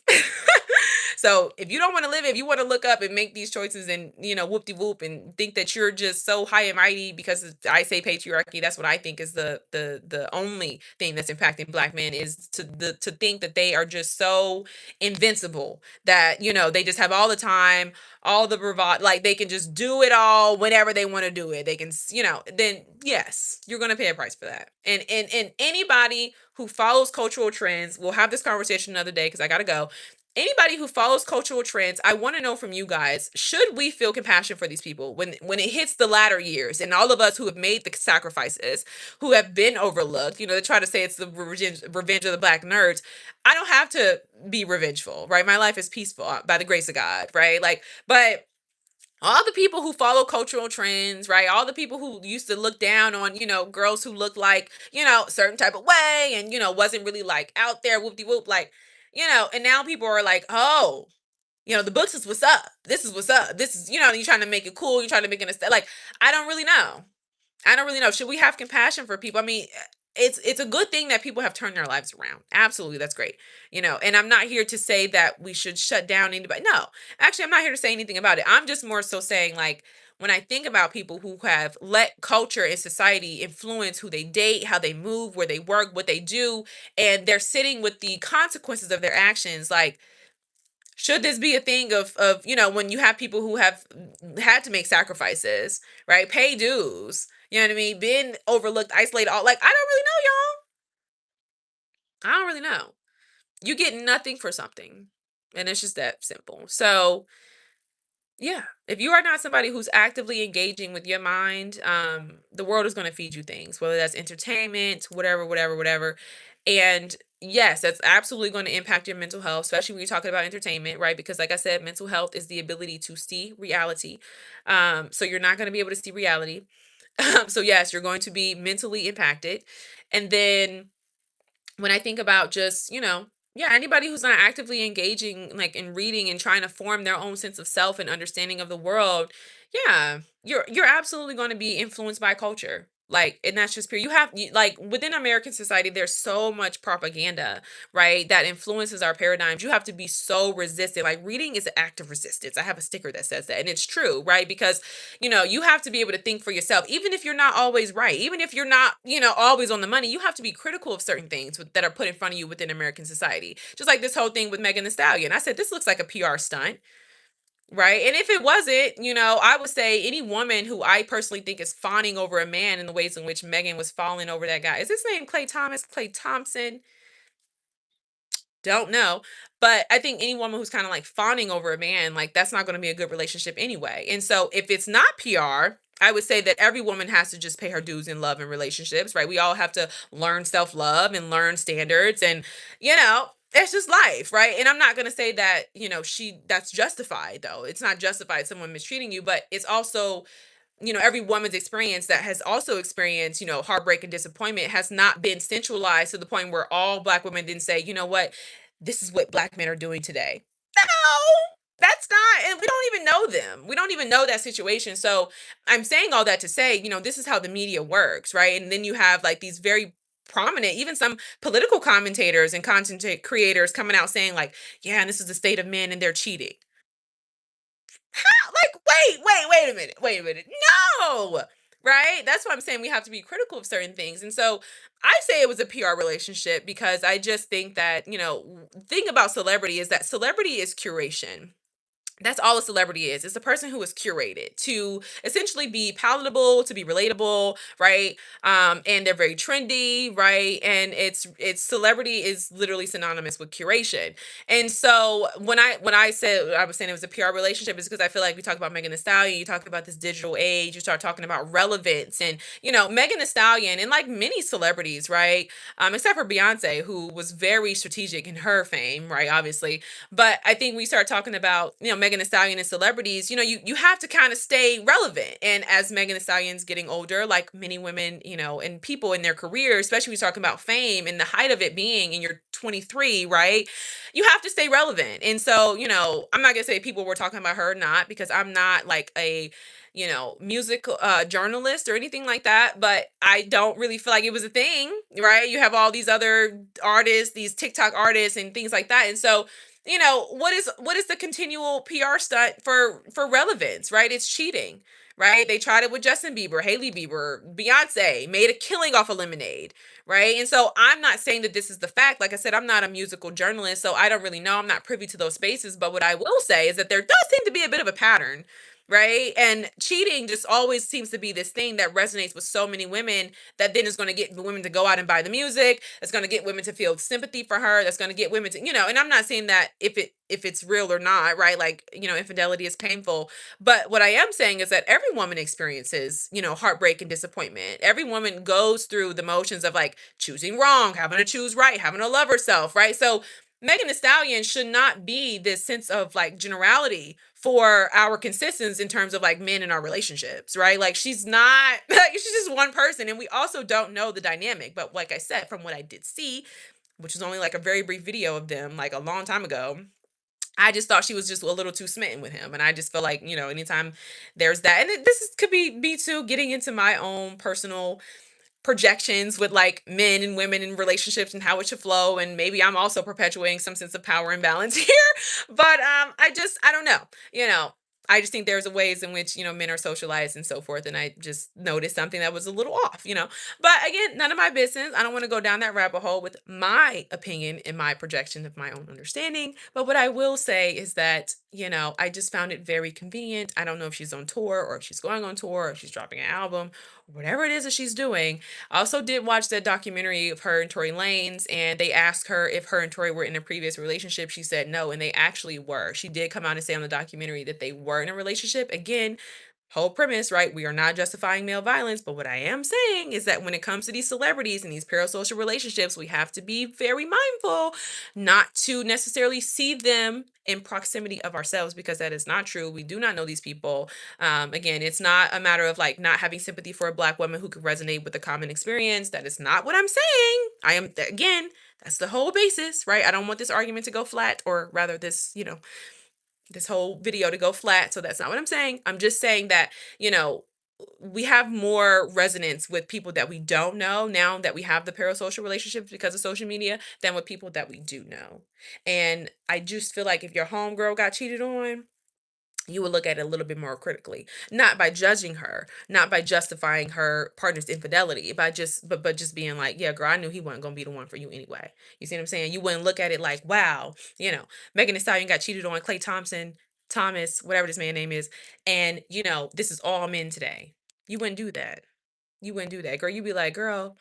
So if you don't want to live it, if you want to look up and make these choices and, whoop de whoop and think that you're just so high and mighty because I say patriarchy, that's what I think is the only thing that's impacting black men is to think that they are just so invincible that, they just have all the time, all the bravado, like they can just do it all whenever they want to do it. They can, then yes, you're going to pay a price for that. And anybody who follows cultural trends, we'll have this conversation another day because I got to go. Anybody who follows cultural trends, I want to know from you guys, should we feel compassion for these people when it hits the latter years and all of us who have made the sacrifices, who have been overlooked, they try to say it's the revenge of the black nerds. I don't have to be revengeful, right? My life is peaceful by the grace of God, right? Like, but all the people who follow cultural trends, right? All the people who used to look down on, girls who looked like, certain type of way and, wasn't really like out there whoop de whoop, like, and now people are like, oh, the books is what's up. This is what's up. This is, you're trying to make it cool. You're trying to make it like, I don't really know. I don't really know. Should we have compassion for people? I mean, it's a good thing that people have turned their lives around. Absolutely, that's great. And I'm not here to say that we should shut down anybody. No, actually, I'm not here to say anything about it. I'm just more so saying, like, when I think about people who have let culture and society influence who they date, how they move, where they work, what they do, and they're sitting with the consequences of their actions, like, should this be a thing of when you have people who have had to make sacrifices, right? Pay dues, you know what I mean? Been overlooked, isolated, all, like, I don't really know, y'all. I don't really know. You get nothing for something. And it's just that simple. So yeah, if you are not somebody who's actively engaging with your mind, the world is going to feed you things, whether that's entertainment, whatever, whatever, whatever. And yes, that's absolutely going to impact your mental health, especially when you're talking about entertainment, right? Because, like I said, mental health is the ability to see reality. So you're not going to be able to see reality. So yes, you're going to be mentally impacted, and then when I think about just, yeah, anybody who's not actively engaging like in reading and trying to form their own sense of self and understanding of the world, yeah, you're absolutely going to be influenced by culture. Like, and that's just pure. Like within American society, there's so much propaganda, right? That influences our paradigms. You have to be so resistant. Like reading is an act of resistance. I have a sticker that says that, and it's true, right? Because you have to be able to think for yourself, even if you're not always right, even if you're not, always on the money. You have to be critical of certain things that are put in front of you within American society. Just like this whole thing with Megan Thee Stallion. I said, this looks like a PR stunt, right? And if it wasn't, I would say any woman who I personally think is fawning over a man in the ways in which Megan was falling over that guy. Is his name Clay Thomas? Clay Thompson? Don't know. But I think any woman who's kind of like fawning over a man, like that's not going to be a good relationship anyway. And so if it's not PR, I would say that every woman has to just pay her dues in love and relationships, right? We all have to learn self-love and learn standards and, it's just life, right? And I'm not going to say that, that's justified though. It's not justified someone mistreating you, but it's also, every woman's experience that has also experienced, heartbreak and disappointment has not been centralized to the point where all black women didn't say, you know what, this is what black men are doing today. No, that's not, and we don't even know them. We don't even know that situation. So I'm saying all that to say, this is how the media works, right? And then you have like these very prominent, even some political commentators and content creators coming out saying like, yeah, and this is the state of men and they're cheating. How? Like, wait a minute. Wait a minute. No. Right? That's why I'm saying we have to be critical of certain things. And so I say it was a PR relationship because I just think that, thing about celebrity is that celebrity is curation. That's all a celebrity is. It's a person who is curated to essentially be palatable, to be relatable, right? And they're very trendy, right? And it's celebrity is literally synonymous with curation. And so when I said I was saying it was a PR relationship, is because I feel like we talk about Megan Thee Stallion, you talk about this digital age, you start talking about relevance, and Megan Thee Stallion and like many celebrities, right? Except for Beyonce, who was very strategic in her fame, right? Obviously, but I think we start talking about, Megan Thee Stallion and celebrities, you have to kind of stay relevant. And as Megan Thee Stallion's getting older, like many women, and people in their career, especially when you're talking about fame and the height of it being in your 23, right? You have to stay relevant. And so, I'm not gonna say people were talking about her or not, because I'm not like a music journalist or anything like that, but I don't really feel like it was a thing, right? You have all these other artists, these TikTok artists and things like that. And so what is the continual PR stunt for relevance, right? It's cheating, right? They tried it with Justin Bieber, Haley Bieber, Beyonce made a killing off of Lemonade, right? And so I'm not saying that this is the fact. Like I said, I'm not a musical journalist, so I don't really know. I'm not privy to those spaces, but what I will say is that there does seem to be a bit of a pattern, right? And cheating just always seems to be this thing that resonates with so many women that then is going to get the women to go out and buy the music. That's going to get women to feel sympathy for her. That's going to get women to, and I'm not saying that if it's real or not, right? Like, infidelity is painful. But what I am saying is that every woman experiences, heartbreak and disappointment. Every woman goes through the motions of like choosing wrong, having to choose right, having to love herself, right? So Megan Thee Stallion should not be this sense of like generality for our consistence in terms of like men in our relationships, right? Like she's not, like, she's just one person, and we also don't know the dynamic. But like I said, from what I did see, which was only like a very brief video of them, like a long time ago, I just thought she was just a little too smitten with him. And I just feel like, anytime there's that, and could be me too, getting into my own personal projections with like men and women in relationships and how it should flow, and maybe I'm also perpetuating some sense of power imbalance here. But I don't know, you know I just think there's a ways in which men are socialized and so forth, and I just noticed something that was a little off. But again, none of my business. I don't want to go down that rabbit hole with my opinion and my projection of my own understanding. But what I will say is that I just found it very convenient. I don't know if she's on tour, or if she's going on tour, or if she's dropping an album, whatever it is that she's doing. I also did watch that documentary of her and Tory Lanez, and they asked her if her and Tory were in a previous relationship. She said no, and they actually were. She did come out and say on the documentary that they were in a relationship. Again, whole premise, right? We are not justifying male violence, but what I am saying is that when it comes to these celebrities and these parasocial relationships, we have to be very mindful not to necessarily see them in proximity of ourselves, because that is not true. We do not know these people. Again, it's not a matter of like not having sympathy for a black woman who could resonate with the common experience. That is not what I'm saying. I am, again, that's the whole basis, right? I don't want this argument to go flat, or rather this whole video to go flat. So that's not what I'm saying. I'm just saying that, you know, we have more resonance with people that we don't know now that we have the parasocial relationships because of social media than with people that we do know. And I just feel like if your homegirl got cheated on, you would look at it a little bit more critically, not by judging her, not by justifying her partner's infidelity, by but just being like, yeah, girl, I knew he wasn't gonna be the one for you anyway. You see what I'm saying? You wouldn't look at it like, wow, Megan Thee Stallion got cheated on, Clay Thomas, whatever this man's name is, and this is all men today. You wouldn't do that. You wouldn't do that, girl. You'd be like, girl,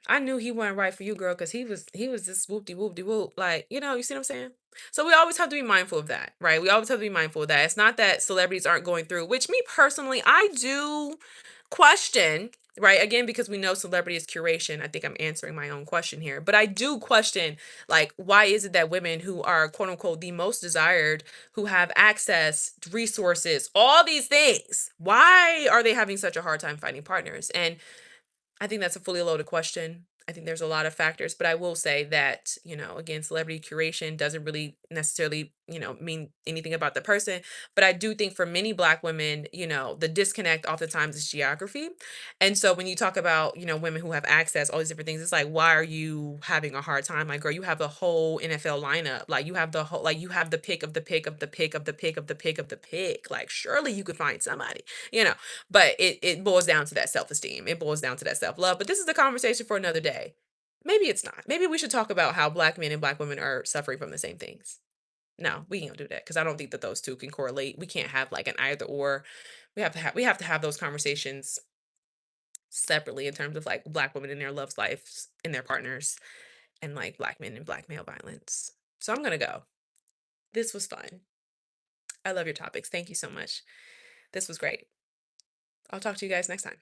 I knew he wasn't right for you, girl, because he was just whoop de whoop. Like, you see what I'm saying? So we always have to be mindful of that, right? We always have to be mindful of that. It's not that celebrities aren't going through, which me personally, I do question, right? Again, because we know celebrity is curation. I think I'm answering my own question here. But I do question, like, why is it that women who are quote unquote the most desired, who have access, resources, all these things, why are they having such a hard time finding partners? And I think that's a fully loaded question. I think there's a lot of factors, but I will say that, again, celebrity curation doesn't really necessarily, mean anything about the person. But I do think for many Black women, the disconnect oftentimes is geography. And so when you talk about, women who have access, all these different things, it's like, why are you having a hard time? Like, girl, you have the whole NFL lineup. Like, you have the whole, like, you have the pick of the pick of the pick of the pick of the pick of the pick. Like, surely you could find somebody, you know. But it boils down to that self-esteem. It boils down to that self-love. But this is a conversation for another day. Maybe it's not. Maybe we should talk about how Black men and Black women are suffering from the same things. No, we can't do that because I don't think that those two can correlate. We can't have like an either or. We have to have those conversations separately in terms of like Black women in their love lives and their partners, and like Black men and Black male violence. So I'm gonna go. This was fun. I love your topics. Thank you so much. This was great. I'll talk to you guys next time.